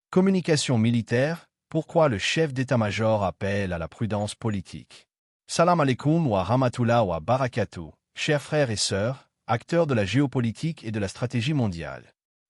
Communication militaire, pourquoi le chef d'état-major appelle à la prudence politique. Salam alaikum wa rahmatullah wa barakatuh, chers frères et sœurs, acteurs de la géopolitique et de la stratégie mondiale.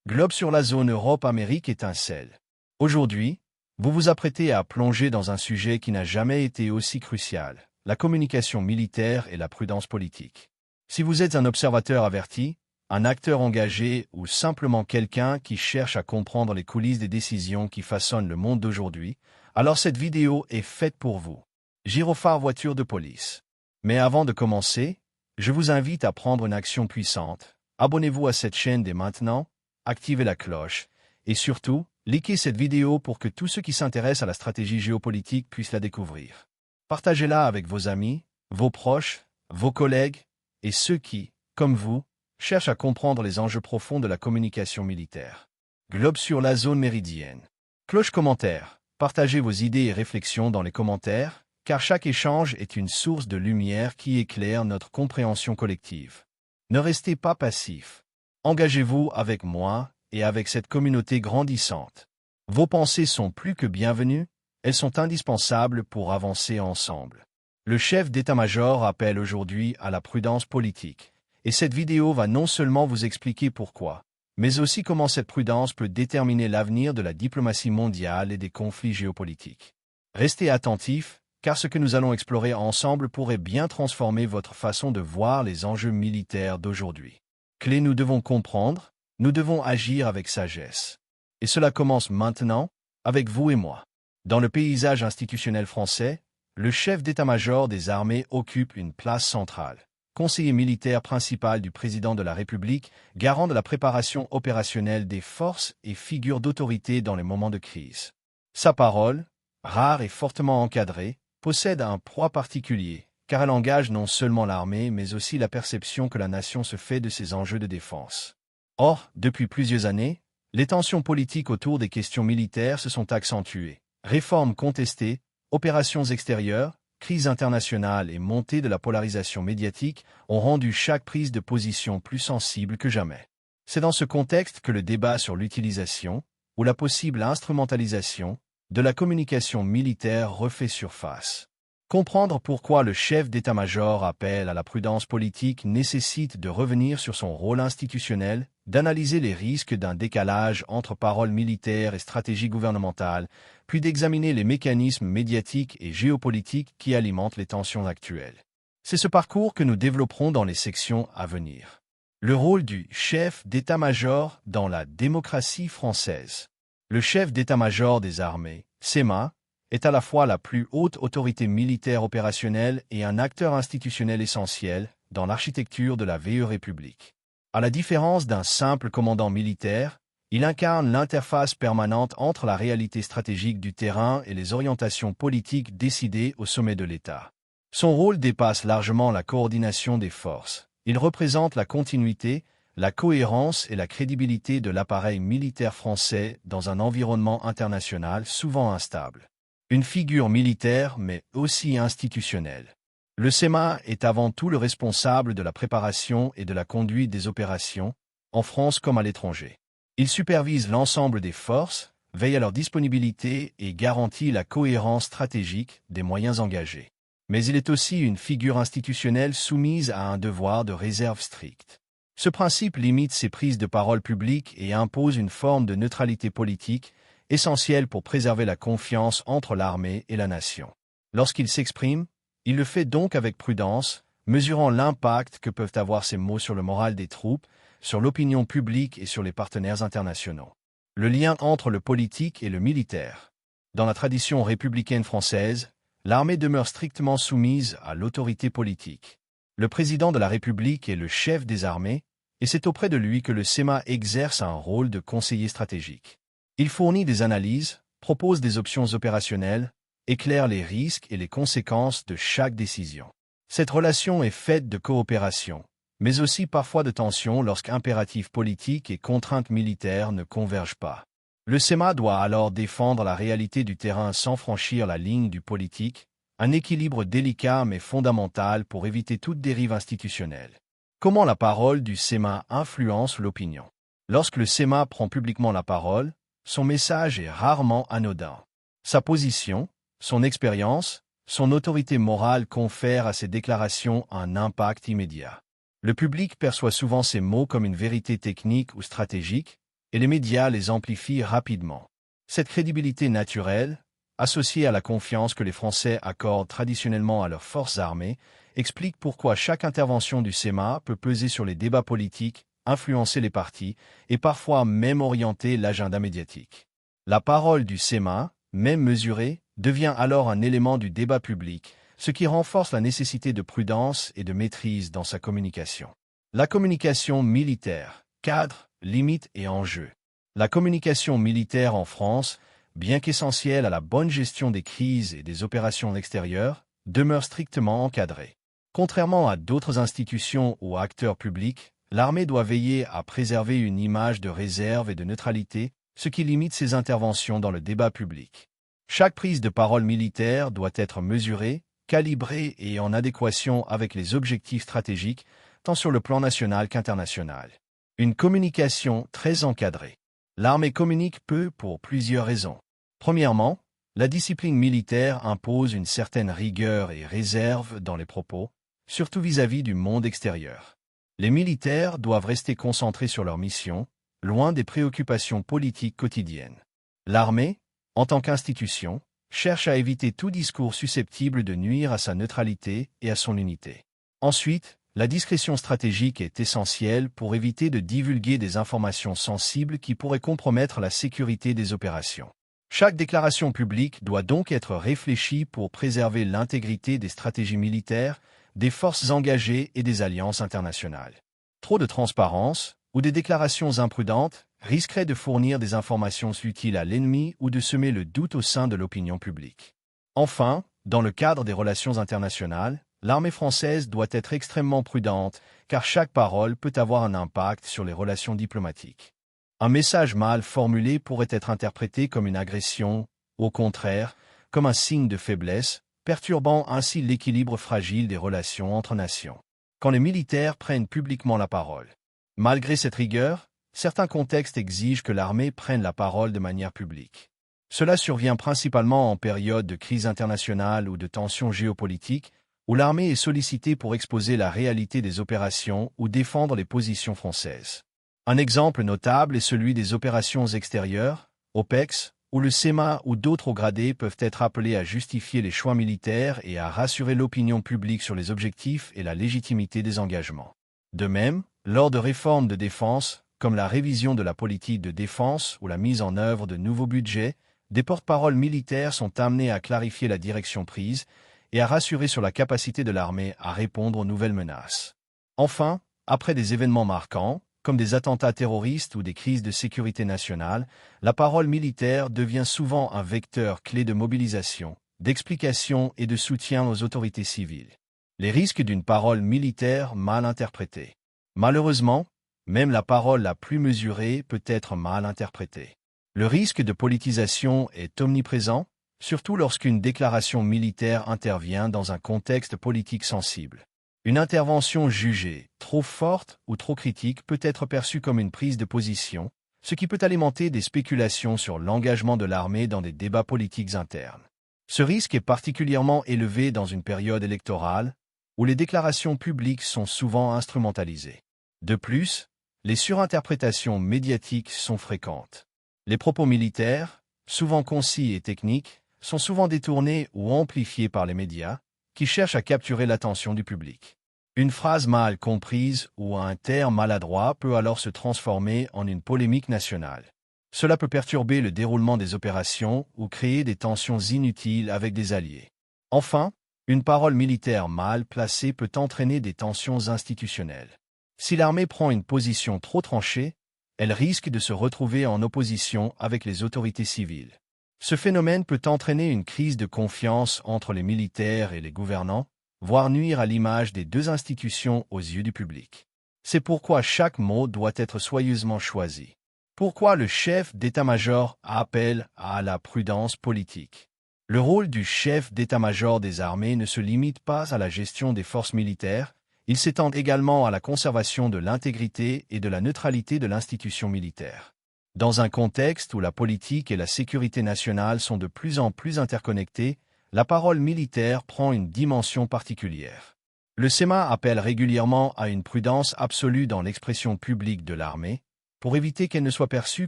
Globe sur la zone Europe-Amérique étincelle. Aujourd'hui, vous vous apprêtez à plonger dans un sujet qui n'a jamais été aussi crucial, la communication militaire et la prudence politique. Si vous êtes un observateur averti, un acteur engagé ou simplement quelqu'un qui cherche à comprendre les coulisses des décisions qui façonnent le monde d'aujourd'hui, alors cette vidéo est faite pour vous. Gyrophare voiture de police. Mais avant de commencer, je vous invite à prendre une action puissante. Abonnez-vous à cette chaîne dès maintenant, activez la cloche, et surtout, likez cette vidéo pour que tous ceux qui s'intéressent à la stratégie géopolitique puissent la découvrir. Partagez-la avec vos amis, vos proches, vos collègues, et ceux qui, comme vous, cherchent à comprendre les enjeux profonds de la communication militaire. Globe sur la zone méridienne. Cloche commentaire. Partagez vos idées et réflexions dans les commentaires, car chaque échange est une source de lumière qui éclaire notre compréhension collective. Ne restez pas passifs. Engagez-vous avec moi et avec cette communauté grandissante. Vos pensées sont plus que bienvenues, elles sont indispensables pour avancer ensemble. Le chef d'état-major appelle aujourd'hui à la prudence politique. Et cette vidéo va non seulement vous expliquer pourquoi, mais aussi comment cette prudence peut déterminer l'avenir de la diplomatie mondiale et des conflits géopolitiques. Restez attentifs, car ce que nous allons explorer ensemble pourrait bien transformer votre façon de voir les enjeux militaires d'aujourd'hui. Clé, nous devons comprendre, nous devons agir avec sagesse. Et cela commence maintenant, avec vous et moi. Dans le paysage institutionnel français, le chef d'état-major des armées occupe une place centrale. Conseiller militaire principal du président de la République, garant de la préparation opérationnelle des forces et figure d'autorité dans les moments de crise. Sa parole, rare et fortement encadrée, possède un poids particulier, car elle engage non seulement l'armée mais aussi la perception que la nation se fait de ses enjeux de défense. Or, depuis plusieurs années, les tensions politiques autour des questions militaires se sont accentuées. Réformes contestées, opérations extérieures, crise internationale et montée de la polarisation médiatique ont rendu chaque prise de position plus sensible que jamais. C'est dans ce contexte que le débat sur l'utilisation, ou la possible instrumentalisation, de la communication militaire refait surface. Comprendre pourquoi le chef d'état-major appelle à la prudence politique nécessite de revenir sur son rôle institutionnel, d'analyser les risques d'un décalage entre paroles militaires et stratégie gouvernementale, puis d'examiner les mécanismes médiatiques et géopolitiques qui alimentent les tensions actuelles. C'est ce parcours que nous développerons dans les sections à venir. Le rôle du chef d'état-major dans la démocratie française. Le chef d'état-major des armées, SEMA, est à la fois la plus haute autorité militaire opérationnelle et un acteur institutionnel essentiel dans l'architecture de la VE République. À la différence d'un simple commandant militaire, il incarne l'interface permanente entre la réalité stratégique du terrain et les orientations politiques décidées au sommet de l'État. Son rôle dépasse largement la coordination des forces. Il représente la continuité, la cohérence et la crédibilité de l'appareil militaire français dans un environnement international souvent instable. Une figure militaire mais aussi institutionnelle. Le SEMA est avant tout le responsable de la préparation et de la conduite des opérations, en France comme à l'étranger. Il supervise l'ensemble des forces, veille à leur disponibilité et garantit la cohérence stratégique des moyens engagés. Mais il est aussi une figure institutionnelle soumise à un devoir de réserve strict. Ce principe limite ses prises de parole publiques et impose une forme de neutralité politique, essentielle pour préserver la confiance entre l'armée et la nation. Lorsqu'il s'exprime, il le fait donc avec prudence, mesurant l'impact que peuvent avoir ces mots sur le moral des troupes, sur l'opinion publique et sur les partenaires internationaux. Le lien entre le politique et le militaire. Dans la tradition républicaine française, l'armée demeure strictement soumise à l'autorité politique. Le président de la République est le chef des armées, et c'est auprès de lui que le SEMA exerce un rôle de conseiller stratégique. Il fournit des analyses, propose des options opérationnelles, éclaire les risques et les conséquences de chaque décision. Cette relation est faite de coopération, mais aussi parfois de tension lorsqu'impératifs politiques et contraintes militaires ne convergent pas. Le SEMA doit alors défendre la réalité du terrain sans franchir la ligne du politique, un équilibre délicat mais fondamental pour éviter toute dérive institutionnelle. Comment la parole du SEMA influence l'opinion? Lorsque le SEMA prend publiquement la parole, son message est rarement anodin. Sa position, son expérience, son autorité morale confèrent à ses déclarations un impact immédiat. Le public perçoit souvent ces mots comme une vérité technique ou stratégique, et les médias les amplifient rapidement. Cette crédibilité naturelle, associée à la confiance que les Français accordent traditionnellement à leurs forces armées, explique pourquoi chaque intervention du SEMA peut peser sur les débats politiques, influencer les partis et parfois même orienter l'agenda médiatique. La parole du SEMA, même mesurée, devient alors un élément du débat public, ce qui renforce la nécessité de prudence et de maîtrise dans sa communication. La communication militaire, cadre, limites et enjeux. La communication militaire en France, bien qu'essentielle à la bonne gestion des crises et des opérations extérieures, demeure strictement encadrée. Contrairement à d'autres institutions ou acteurs publics, l'armée doit veiller à préserver une image de réserve et de neutralité, ce qui limite ses interventions dans le débat public. Chaque prise de parole militaire doit être mesurée, calibrée et en adéquation avec les objectifs stratégiques, tant sur le plan national qu'international. Une communication très encadrée. L'armée communique peu pour plusieurs raisons. Premièrement, la discipline militaire impose une certaine rigueur et réserve dans les propos, surtout vis-à-vis du monde extérieur. Les militaires doivent rester concentrés sur leur mission, loin des préoccupations politiques quotidiennes. L'armée, en tant qu'institution, cherche à éviter tout discours susceptible de nuire à sa neutralité et à son unité. Ensuite, la discrétion stratégique est essentielle pour éviter de divulguer des informations sensibles qui pourraient compromettre la sécurité des opérations. Chaque déclaration publique doit donc être réfléchie pour préserver l'intégrité des stratégies militaires, des forces engagées et des alliances internationales. Trop de transparence ou des déclarations imprudentes risqueraient de fournir des informations utiles à l'ennemi ou de semer le doute au sein de l'opinion publique. Enfin, dans le cadre des relations internationales, l'armée française doit être extrêmement prudente, car chaque parole peut avoir un impact sur les relations diplomatiques. Un message mal formulé pourrait être interprété comme une agression, au contraire, comme un signe de faiblesse, perturbant ainsi l'équilibre fragile des relations entre nations. Quand les militaires prennent publiquement la parole. Malgré cette rigueur, certains contextes exigent que l'armée prenne la parole de manière publique. Cela survient principalement en période de crise internationale ou de tensions géopolitiques, où l'armée est sollicitée pour exposer la réalité des opérations ou défendre les positions françaises. Un exemple notable est celui des opérations extérieures, OPEX, où le SEMA ou d'autres hauts gradés peuvent être appelés à justifier les choix militaires et à rassurer l'opinion publique sur les objectifs et la légitimité des engagements. De même, lors de réformes de défense, comme la révision de la politique de défense ou la mise en œuvre de nouveaux budgets, des porte-paroles militaires sont amenés à clarifier la direction prise et à rassurer sur la capacité de l'armée à répondre aux nouvelles menaces. Enfin, après des événements marquants, comme des attentats terroristes ou des crises de sécurité nationale, la parole militaire devient souvent un vecteur clé de mobilisation, d'explication et de soutien aux autorités civiles. Les risques d'une parole militaire mal interprétée. Malheureusement, même la parole la plus mesurée peut être mal interprétée. Le risque de politisation est omniprésent, surtout lorsqu'une déclaration militaire intervient dans un contexte politique sensible. Une intervention jugée trop forte ou trop critique peut être perçue comme une prise de position, ce qui peut alimenter des spéculations sur l'engagement de l'armée dans des débats politiques internes. Ce risque est particulièrement élevé dans une période électorale, où les déclarations publiques sont souvent instrumentalisées. De plus, les surinterprétations médiatiques sont fréquentes. Les propos militaires, souvent concis et techniques, sont souvent détournés ou amplifiés par les médias, qui cherchent à capturer l'attention du public. Une phrase mal comprise ou un terme maladroit peut alors se transformer en une polémique nationale. Cela peut perturber le déroulement des opérations ou créer des tensions inutiles avec des alliés. Enfin, une parole militaire mal placée peut entraîner des tensions institutionnelles. Si l'armée prend une position trop tranchée, elle risque de se retrouver en opposition avec les autorités civiles. Ce phénomène peut entraîner une crise de confiance entre les militaires et les gouvernants, voire nuire à l'image des deux institutions aux yeux du public. C'est pourquoi chaque mot doit être soigneusement choisi. Pourquoi le chef d'état-major appelle à la prudence politique. Le rôle du chef d'état-major des armées ne se limite pas à la gestion des forces militaires, il s'étend également à la conservation de l'intégrité et de la neutralité de l'institution militaire. Dans un contexte où la politique et la sécurité nationale sont de plus en plus interconnectées, la parole militaire prend une dimension particulière. Le SEMA appelle régulièrement à une prudence absolue dans l'expression publique de l'armée, pour éviter qu'elle ne soit perçue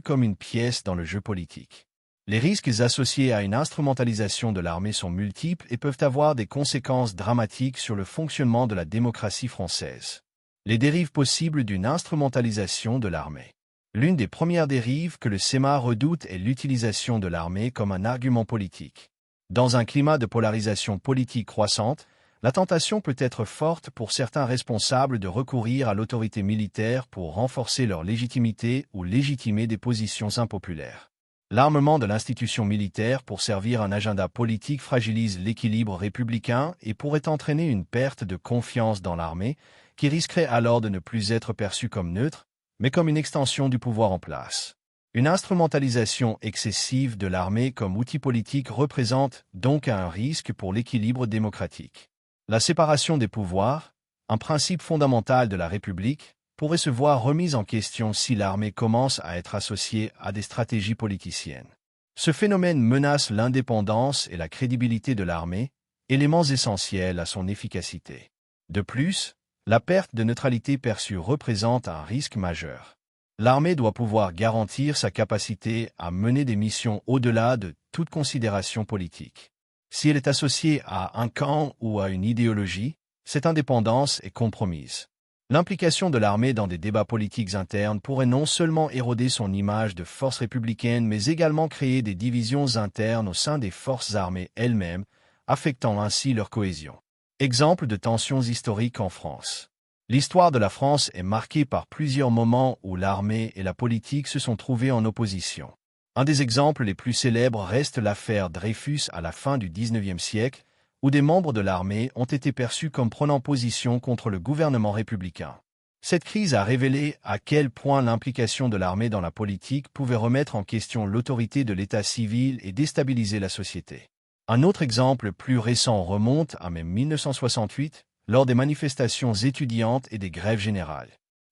comme une pièce dans le jeu politique. Les risques associés à une instrumentalisation de l'armée sont multiples et peuvent avoir des conséquences dramatiques sur le fonctionnement de la démocratie française. Les dérives possibles d'une instrumentalisation de l'armée. L'une des premières dérives que le SEMA redoute est l'utilisation de l'armée comme un argument politique. Dans un climat de polarisation politique croissante, la tentation peut être forte pour certains responsables de recourir à l'autorité militaire pour renforcer leur légitimité ou légitimer des positions impopulaires. L'armement de l'institution militaire pour servir un agenda politique fragilise l'équilibre républicain et pourrait entraîner une perte de confiance dans l'armée, qui risquerait alors de ne plus être perçue comme neutre, mais comme une extension du pouvoir en place. Une instrumentalisation excessive de l'armée comme outil politique représente donc un risque pour l'équilibre démocratique. La séparation des pouvoirs, un principe fondamental de la République, pourrait se voir remise en question si l'armée commence à être associée à des stratégies politiciennes. Ce phénomène menace l'indépendance et la crédibilité de l'armée, éléments essentiels à son efficacité. De plus, la perte de neutralité perçue représente un risque majeur. L'armée doit pouvoir garantir sa capacité à mener des missions au-delà de toute considération politique. Si elle est associée à un camp ou à une idéologie, cette indépendance est compromise. L'implication de l'armée dans des débats politiques internes pourrait non seulement éroder son image de force républicaine, mais également créer des divisions internes au sein des forces armées elles-mêmes, affectant ainsi leur cohésion. Exemple de tensions historiques en France. L'histoire de la France est marquée par plusieurs moments où l'armée et la politique se sont trouvées en opposition. Un des exemples les plus célèbres reste l'affaire Dreyfus à la fin du XIXe siècle, où des membres de l'armée ont été perçus comme prenant position contre le gouvernement républicain. Cette crise a révélé à quel point l'implication de l'armée dans la politique pouvait remettre en question l'autorité de l'État civil et déstabiliser la société. Un autre exemple plus récent remonte à mai 1968, lors des manifestations étudiantes et des grèves générales.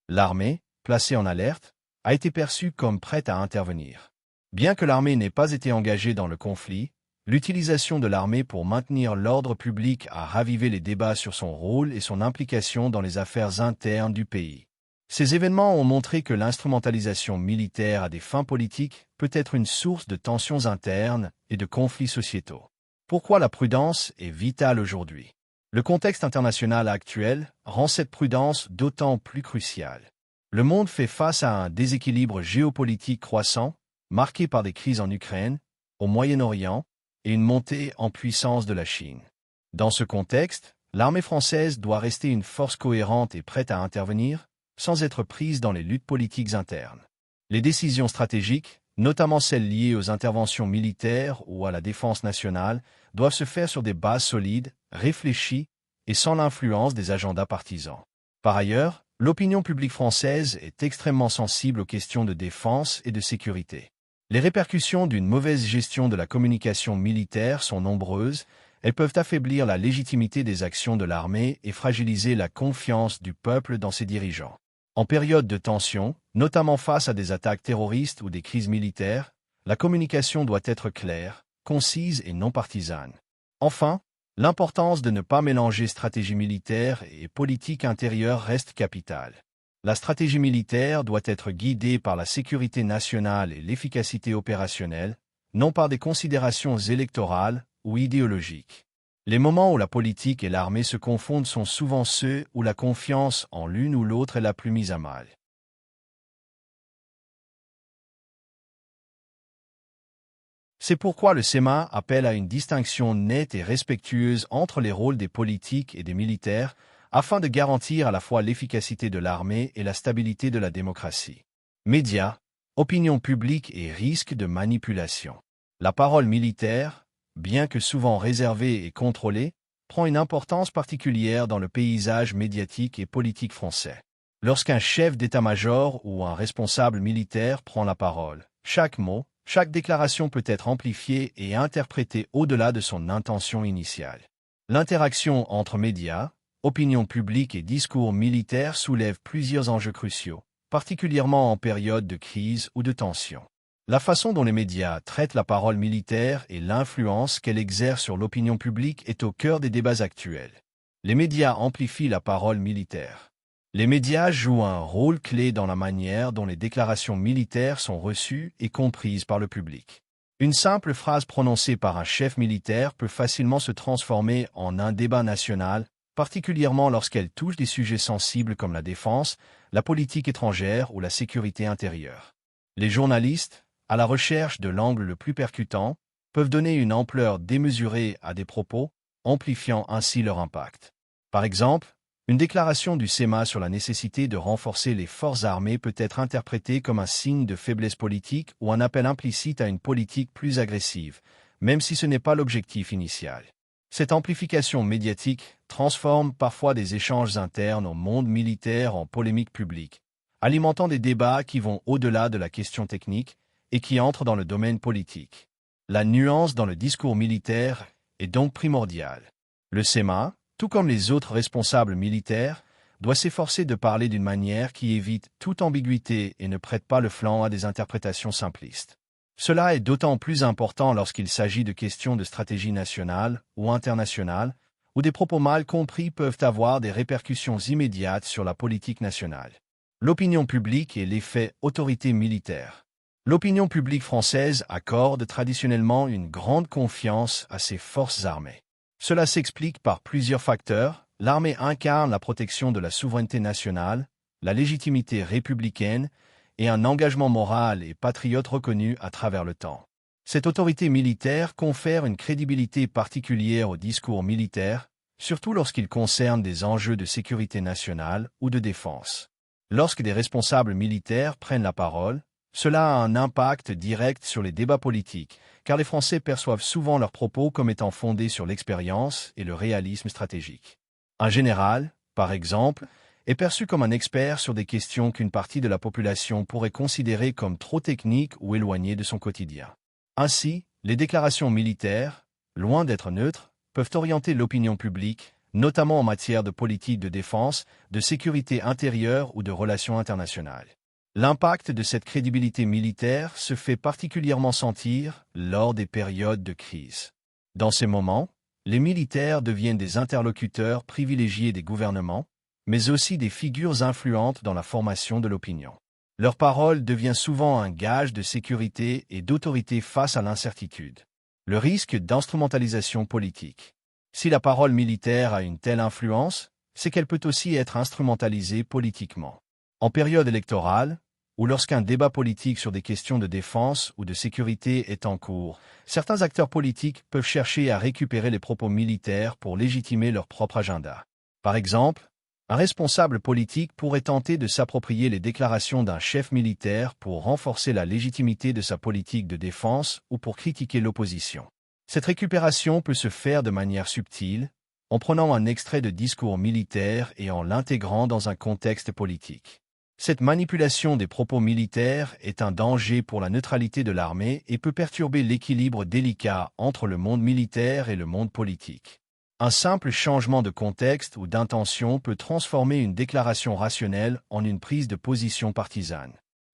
L'armée, placée en alerte, a été perçue comme prête à intervenir. Bien que l'armée n'ait pas été engagée dans le conflit, l'utilisation de l'armée pour maintenir l'ordre public a ravivé les débats sur son rôle et son implication dans les affaires internes du pays. Ces événements ont montré que l'instrumentalisation militaire à des fins politiques peut être une source de tensions internes et de conflits sociétaux. Pourquoi la prudence est vitale aujourd'hui? Le contexte international actuel rend cette prudence d'autant plus cruciale. Le monde fait face à un déséquilibre géopolitique croissant, marqué par des crises en Ukraine, au Moyen-Orient, et une montée en puissance de la Chine. Dans ce contexte, l'armée française doit rester une force cohérente et prête à intervenir, sans être prise dans les luttes politiques internes. Les décisions stratégiques, notamment celles liées aux interventions militaires ou à la défense nationale, doivent se faire sur des bases solides, réfléchies et sans l'influence des agendas partisans. Par ailleurs, l'opinion publique française est extrêmement sensible aux questions de défense et de sécurité. Les répercussions d'une mauvaise gestion de la communication militaire sont nombreuses, elles peuvent affaiblir la légitimité des actions de l'armée et fragiliser la confiance du peuple dans ses dirigeants. En période de tension, notamment face à des attaques terroristes ou des crises militaires, la communication doit être claire, concise et non partisane. Enfin, l'importance de ne pas mélanger stratégie militaire et politique intérieure reste capitale. La stratégie militaire doit être guidée par la sécurité nationale et l'efficacité opérationnelle, non par des considérations électorales ou idéologiques. Les moments où la politique et l'armée se confondent sont souvent ceux où la confiance en l'une ou l'autre est la plus mise à mal. C'est pourquoi le SEMA appelle à une distinction nette et respectueuse entre les rôles des politiques et des militaires, afin de garantir à la fois l'efficacité de l'armée et la stabilité de la démocratie. Médias, opinion publique et risque de manipulation. La parole militaire, bien que souvent réservée et contrôlée, prend une importance particulière dans le paysage médiatique et politique français. Lorsqu'un chef d'état-major ou un responsable militaire prend la parole, chaque mot, chaque déclaration peut être amplifiée et interprétée au-delà de son intention initiale. L'interaction entre médias, opinion publique et discours militaire soulève plusieurs enjeux cruciaux. particulièrement en période de crise ou de tension. La façon dont les médias traitent la parole militaire et l'influence qu'elle exerce sur l'opinion publique est au cœur des débats actuels. Les médias amplifient la parole militaire. Les médias jouent un rôle clé dans la manière dont les déclarations militaires sont reçues et comprises par le public. Une simple phrase prononcée par un chef militaire peut facilement se transformer en un débat national, particulièrement lorsqu'elle touche des sujets sensibles comme la défense, la politique étrangère ou la sécurité intérieure. Les journalistes, à la recherche de l'angle le plus percutant, peuvent donner une ampleur démesurée à des propos, amplifiant ainsi leur impact. Par exemple, une déclaration du SEMA sur la nécessité de renforcer les forces armées peut être interprétée comme un signe de faiblesse politique ou un appel implicite à une politique plus agressive, même si ce n'est pas l'objectif initial. Cette amplification médiatique transforme parfois des échanges internes au monde militaire en polémiques publiques, alimentant des débats qui vont au-delà de la question technique et qui entrent dans le domaine politique. La nuance dans le discours militaire est donc primordiale. Le SEMA, tout comme les autres responsables militaires, doit s'efforcer de parler d'une manière qui évite toute ambiguïté et ne prête pas le flanc à des interprétations simplistes. Cela est d'autant plus important lorsqu'il s'agit de questions de stratégie nationale ou internationale, où des propos mal compris peuvent avoir des répercussions immédiates sur la politique nationale. L'opinion publique et l'effet autorité militaire. L'opinion publique française accorde traditionnellement une grande confiance à ses forces armées. Cela s'explique par plusieurs facteurs. L'armée incarne la protection de la souveraineté nationale, la légitimité républicaine et un engagement moral et patriote reconnu à travers le temps. Cette autorité militaire confère une crédibilité particulière au discours militaire, surtout lorsqu'il concerne des enjeux de sécurité nationale ou de défense. Lorsque des responsables militaires prennent la parole, cela a un impact direct sur les débats politiques, car les Français perçoivent souvent leurs propos comme étant fondés sur l'expérience et le réalisme stratégique. Un général, par exemple, est perçu comme un expert sur des questions qu'une partie de la population pourrait considérer comme trop techniques ou éloignées de son quotidien. Ainsi, les déclarations militaires, loin d'être neutres, peuvent orienter l'opinion publique, notamment en matière de politique de défense, de sécurité intérieure ou de relations internationales. L'impact de cette crédibilité militaire se fait particulièrement sentir lors des périodes de crise. Dans ces moments, les militaires deviennent des interlocuteurs privilégiés des gouvernements, mais aussi des figures influentes dans la formation de l'opinion. Leur parole devient souvent un gage de sécurité et d'autorité face à l'incertitude. Le risque d'instrumentalisation politique. Si la parole militaire a une telle influence, c'est qu'elle peut aussi être instrumentalisée politiquement. En période électorale, ou lorsqu'un débat politique sur des questions de défense ou de sécurité est en cours, certains acteurs politiques peuvent chercher à récupérer les propos militaires pour légitimer leur propre agenda. Par exemple, un responsable politique pourrait tenter de s'approprier les déclarations d'un chef militaire pour renforcer la légitimité de sa politique de défense ou pour critiquer l'opposition. Cette récupération peut se faire de manière subtile, en prenant un extrait de discours militaire et en l'intégrant dans un contexte politique. Cette manipulation des propos militaires est un danger pour la neutralité de l'armée et peut perturber l'équilibre délicat entre le monde militaire et le monde politique. Un simple changement de contexte ou d'intention peut transformer une déclaration rationnelle en une prise de position partisane.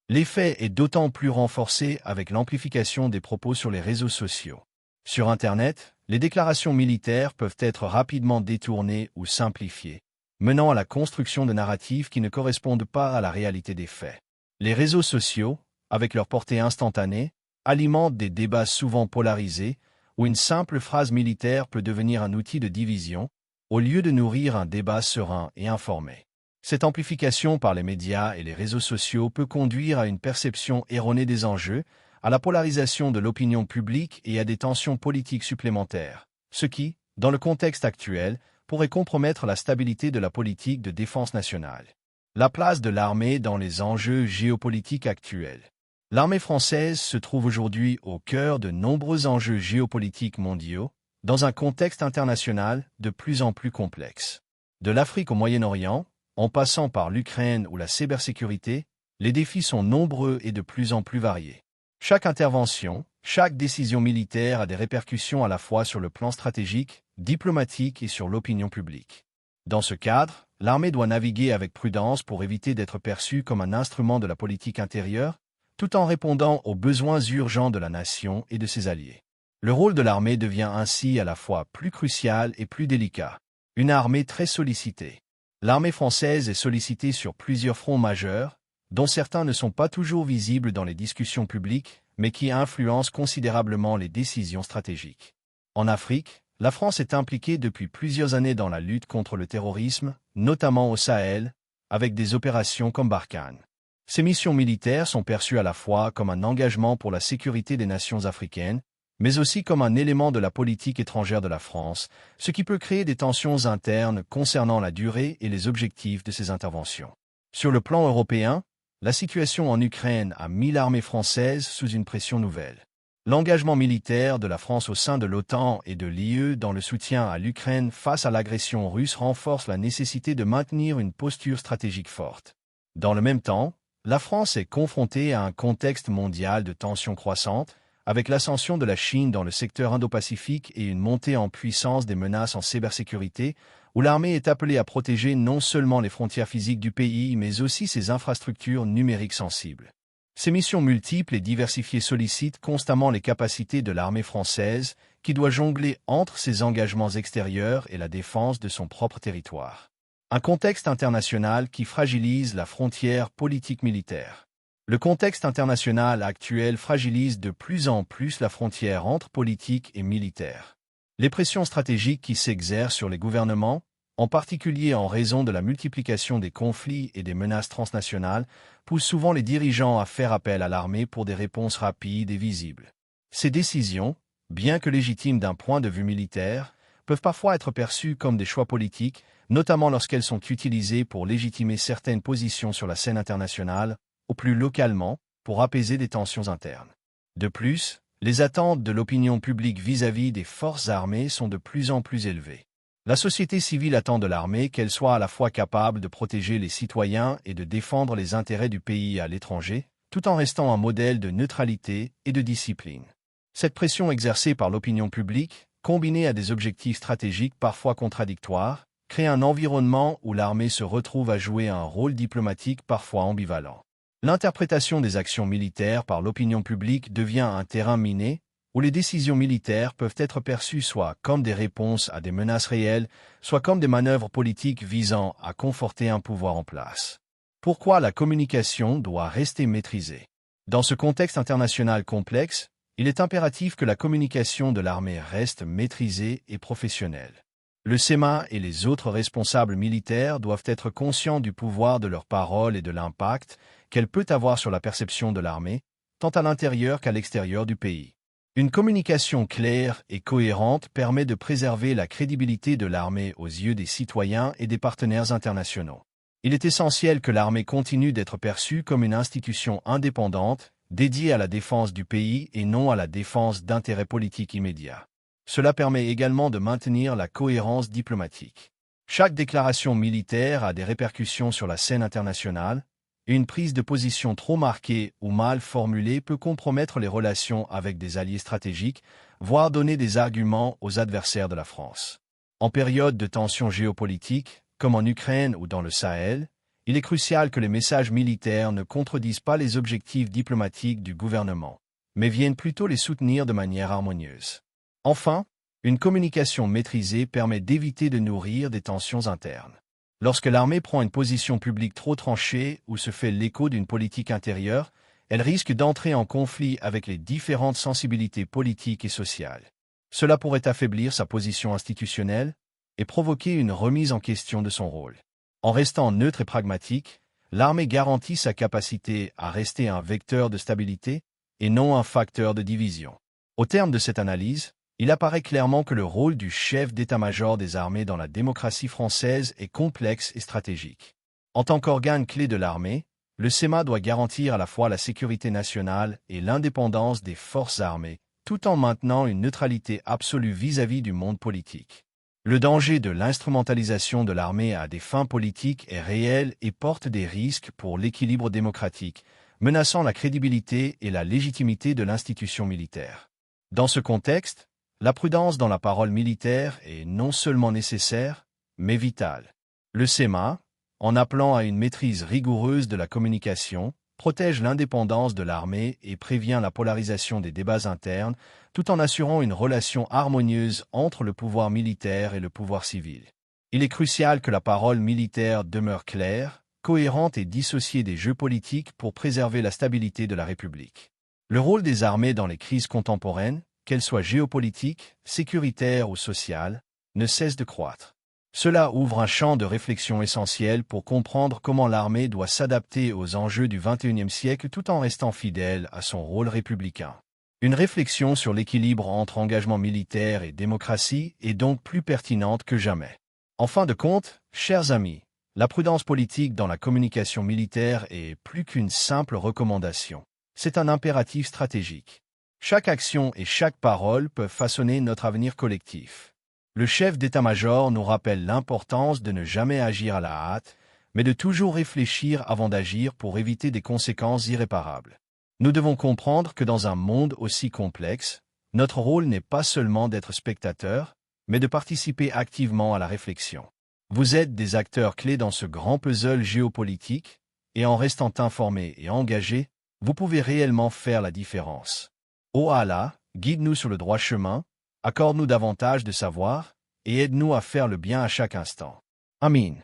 L'effet est d'autant plus renforcé avec l'amplification des propos sur les réseaux sociaux. Sur Internet, les déclarations militaires peuvent être rapidement détournées ou simplifiées, menant à la construction de narratifs qui ne correspondent pas à la réalité des faits. Les réseaux sociaux, avec leur portée instantanée, alimentent des débats souvent polarisés, où une simple phrase militaire peut devenir un outil de division, au lieu de nourrir un débat serein et informé. Cette amplification par les médias et les réseaux sociaux peut conduire à une perception erronée des enjeux, à la polarisation de l'opinion publique et à des tensions politiques supplémentaires, ce qui, dans le contexte actuel, pourrait compromettre la stabilité de la politique de défense nationale. La place de l'armée dans les enjeux géopolitiques actuels. L'armée française se trouve aujourd'hui au cœur de nombreux enjeux géopolitiques mondiaux, dans un contexte international de plus en plus complexe. De l'Afrique au Moyen-Orient, en passant par l'Ukraine ou la cybersécurité, les défis sont nombreux et de plus en plus variés. Chaque intervention, chaque décision militaire a des répercussions à la fois sur le plan stratégique, diplomatique et sur l'opinion publique. Dans ce cadre, l'armée doit naviguer avec prudence pour éviter d'être perçue comme un instrument de la politique intérieure, tout en répondant aux besoins urgents de la nation et de ses alliés. Le rôle de l'armée devient ainsi à la fois plus crucial et plus délicat. Une armée très sollicitée. L'armée française est sollicitée sur plusieurs fronts majeurs, dont certains ne sont pas toujours visibles dans les discussions publiques, mais qui influencent considérablement les décisions stratégiques. En Afrique, la France est impliquée depuis plusieurs années dans la lutte contre le terrorisme, notamment au Sahel, avec des opérations comme Barkhane. Ces missions militaires sont perçues à la fois comme un engagement pour la sécurité des nations africaines, mais aussi comme un élément de la politique étrangère de la France, ce qui peut créer des tensions internes concernant la durée et les objectifs de ces interventions. Sur le plan européen, la situation en Ukraine a mis l'armée française sous une pression nouvelle. L'engagement militaire de la France au sein de l'OTAN et de l'UE dans le soutien à l'Ukraine face à l'agression russe renforce la nécessité de maintenir une posture stratégique forte. Dans le même temps, la France est confrontée à un contexte mondial de tensions croissantes, avec l'ascension de la Chine dans le secteur Indo-Pacifique et une montée en puissance des menaces en cybersécurité, où l'armée est appelée à protéger non seulement les frontières physiques du pays, mais aussi ses infrastructures numériques sensibles. Ces missions multiples et diversifiées sollicitent constamment les capacités de l'armée française, qui doit jongler entre ses engagements extérieurs et la défense de son propre territoire. Un contexte international qui fragilise la frontière politique-militaire. Le contexte international actuel fragilise de plus en plus la frontière entre politique et militaire. Les pressions stratégiques qui s'exercent sur les gouvernements, en particulier en raison de la multiplication des conflits et des menaces transnationales, poussent souvent les dirigeants à faire appel à l'armée pour des réponses rapides et visibles. Ces décisions, bien que légitimes d'un point de vue militaire, peuvent parfois être perçues comme des choix politiques, notamment lorsqu'elles sont utilisées pour légitimer certaines positions sur la scène internationale, ou plus localement, pour apaiser des tensions internes. De plus, les attentes de l'opinion publique vis-à-vis des forces armées sont de plus en plus élevées. La société civile attend de l'armée qu'elle soit à la fois capable de protéger les citoyens et de défendre les intérêts du pays à l'étranger, tout en restant un modèle de neutralité et de discipline. Cette pression exercée par l'opinion publique, combinée à des objectifs stratégiques parfois contradictoires, crée un environnement où l'armée se retrouve à jouer un rôle diplomatique parfois ambivalent. L'interprétation des actions militaires par l'opinion publique devient un terrain miné, où les décisions militaires peuvent être perçues soit comme des réponses à des menaces réelles, soit comme des manœuvres politiques visant à conforter un pouvoir en place. Pourquoi la communication doit rester maîtrisée? Dans ce contexte international complexe, il est impératif que la communication de l'armée reste maîtrisée et professionnelle. Le SEMA et les autres responsables militaires doivent être conscients du pouvoir de leurs paroles et de l'impact qu'elle peut avoir sur la perception de l'armée, tant à l'intérieur qu'à l'extérieur du pays. Une communication claire et cohérente permet de préserver la crédibilité de l'armée aux yeux des citoyens et des partenaires internationaux. Il est essentiel que l'armée continue d'être perçue comme une institution indépendante, dédiée à la défense du pays et non à la défense d'intérêts politiques immédiats. Cela permet également de maintenir la cohérence diplomatique. Chaque déclaration militaire a des répercussions sur la scène internationale, et une prise de position trop marquée ou mal formulée peut compromettre les relations avec des alliés stratégiques, voire donner des arguments aux adversaires de la France. En période de tensions géopolitiques, comme en Ukraine ou dans le Sahel, il est crucial que les messages militaires ne contredisent pas les objectifs diplomatiques du gouvernement, mais viennent plutôt les soutenir de manière harmonieuse. Enfin, une communication maîtrisée permet d'éviter de nourrir des tensions internes. Lorsque l'armée prend une position publique trop tranchée ou se fait l'écho d'une politique intérieure, elle risque d'entrer en conflit avec les différentes sensibilités politiques et sociales. Cela pourrait affaiblir sa position institutionnelle et provoquer une remise en question de son rôle. En restant neutre et pragmatique, l'armée garantit sa capacité à rester un vecteur de stabilité et non un facteur de division. Au terme de cette analyse, il apparaît clairement que le rôle du chef d'état-major des armées dans la démocratie française est complexe et stratégique. En tant qu'organe clé de l'armée, le SEMA doit garantir à la fois la sécurité nationale et l'indépendance des forces armées, tout en maintenant une neutralité absolue vis-à-vis du monde politique. Le danger de l'instrumentalisation de l'armée à des fins politiques est réel et porte des risques pour l'équilibre démocratique, menaçant la crédibilité et la légitimité de l'institution militaire. Dans ce contexte, la prudence dans la parole militaire est non seulement nécessaire, mais vitale. Le SEMA, en appelant à une maîtrise rigoureuse de la communication, protège l'indépendance de l'armée et prévient la polarisation des débats internes, tout en assurant une relation harmonieuse entre le pouvoir militaire et le pouvoir civil. Il est crucial que la parole militaire demeure claire, cohérente et dissociée des jeux politiques pour préserver la stabilité de la République. Le rôle des armées dans les crises contemporaines, qu'elles soient géopolitiques, sécuritaires ou sociales, ne cesse de croître. Cela ouvre un champ de réflexion essentiel pour comprendre comment l'armée doit s'adapter aux enjeux du XXIe siècle tout en restant fidèle à son rôle républicain. Une réflexion sur l'équilibre entre engagement militaire et démocratie est donc plus pertinente que jamais. En fin de compte, chers amis, la prudence politique dans la communication militaire est plus qu'une simple recommandation. C'est un impératif stratégique. Chaque action et chaque parole peuvent façonner notre avenir collectif. Le chef d'état-major nous rappelle l'importance de ne jamais agir à la hâte, mais de toujours réfléchir avant d'agir pour éviter des conséquences irréparables. Nous devons comprendre que dans un monde aussi complexe, notre rôle n'est pas seulement d'être spectateur, mais de participer activement à la réflexion. Vous êtes des acteurs clés dans ce grand puzzle géopolitique, et en restant informés et engagés, vous pouvez réellement faire la différence. Ô Allah, guide-nous sur le droit chemin, accorde-nous davantage de savoir, et aide-nous à faire le bien à chaque instant. Amin.